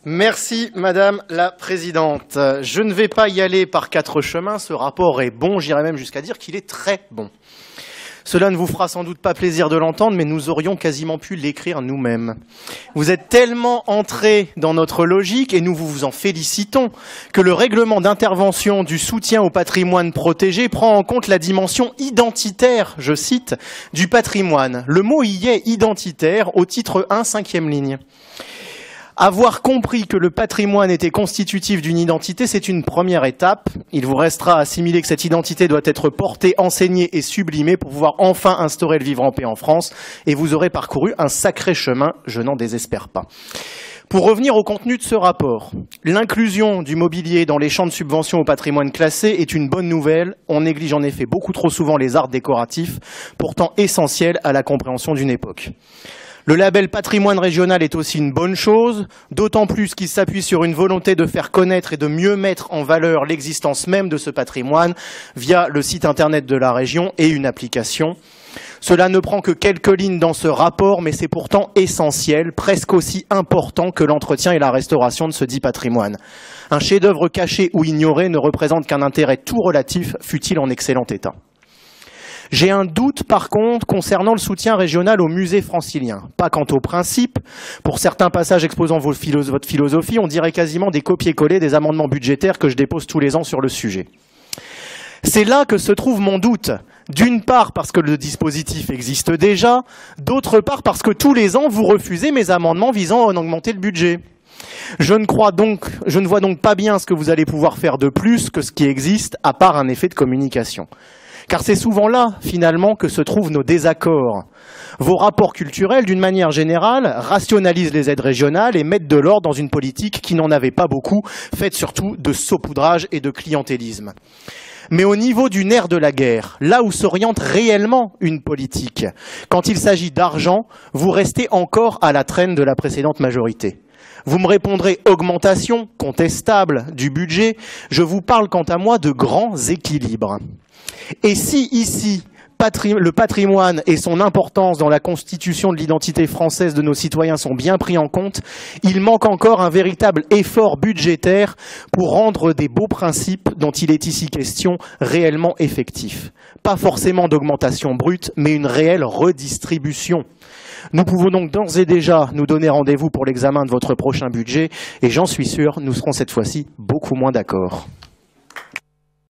Merci Madame la Présidente. Je ne vais pas y aller par quatre chemins, ce rapport est bon, j'irais même jusqu'à dire qu'il est très bon. Cela ne vous fera sans doute pas plaisir de l'entendre, mais nous aurions quasiment pu l'écrire nous-mêmes. Vous êtes tellement entrés dans notre logique, et nous vous en félicitons, que le règlement d'intervention du soutien au patrimoine protégé prend en compte la dimension identitaire, je cite, du patrimoine. Le mot y est identitaire au titre 1, 5e ligne. Avoir compris que le patrimoine était constitutif d'une identité, c'est une première étape. Il vous restera à assimiler que cette identité doit être portée, enseignée et sublimée pour pouvoir enfin instaurer le vivre en paix en France. Et vous aurez parcouru un sacré chemin, je n'en désespère pas. Pour revenir au contenu de ce rapport, l'inclusion du mobilier dans les champs de subvention au patrimoine classé est une bonne nouvelle. On néglige en effet beaucoup trop souvent les arts décoratifs, pourtant essentiels à la compréhension d'une époque. Le label patrimoine régional est aussi une bonne chose, d'autant plus qu'il s'appuie sur une volonté de faire connaître et de mieux mettre en valeur l'existence même de ce patrimoine via le site internet de la région et une application. Cela ne prend que quelques lignes dans ce rapport, mais c'est pourtant essentiel, presque aussi important que l'entretien et la restauration de ce dit patrimoine. Un chef-d'œuvre caché ou ignoré ne représente qu'un intérêt tout relatif, fût-il en excellent état. J'ai un doute, par contre, concernant le soutien régional au musée francilien. Pas quant au principe. Pour certains passages exposant votre philosophie, on dirait quasiment des copier-coller des amendements budgétaires que je dépose tous les ans sur le sujet. C'est là que se trouve mon doute. D'une part parce que le dispositif existe déjà, d'autre part parce que tous les ans vous refusez mes amendements visant à en augmenter le budget. Je ne vois donc pas bien ce que vous allez pouvoir faire de plus que ce qui existe, à part un effet de communication. Car c'est souvent là, finalement, que se trouvent nos désaccords. Vos rapports culturels, d'une manière générale, rationalisent les aides régionales et mettent de l'ordre dans une politique qui n'en avait pas beaucoup, faite surtout de saupoudrage et de clientélisme. Mais au niveau du nerf de la guerre, là où s'oriente réellement une politique, quand il s'agit d'argent, vous restez encore à la traîne de la précédente majorité. Vous me répondrez augmentation contestable du budget, je vous parle quant à moi de grands équilibres. Et si ici, le patrimoine et son importance dans la constitution de l'identité française de nos citoyens sont bien pris en compte, il manque encore un véritable effort budgétaire pour rendre des beaux principes dont il est ici question réellement effectifs. Pas forcément d'augmentation brute, mais une réelle redistribution. Nous pouvons donc d'ores et déjà nous donner rendez-vous pour l'examen de votre prochain budget et j'en suis sûr, nous serons cette fois-ci beaucoup moins d'accord.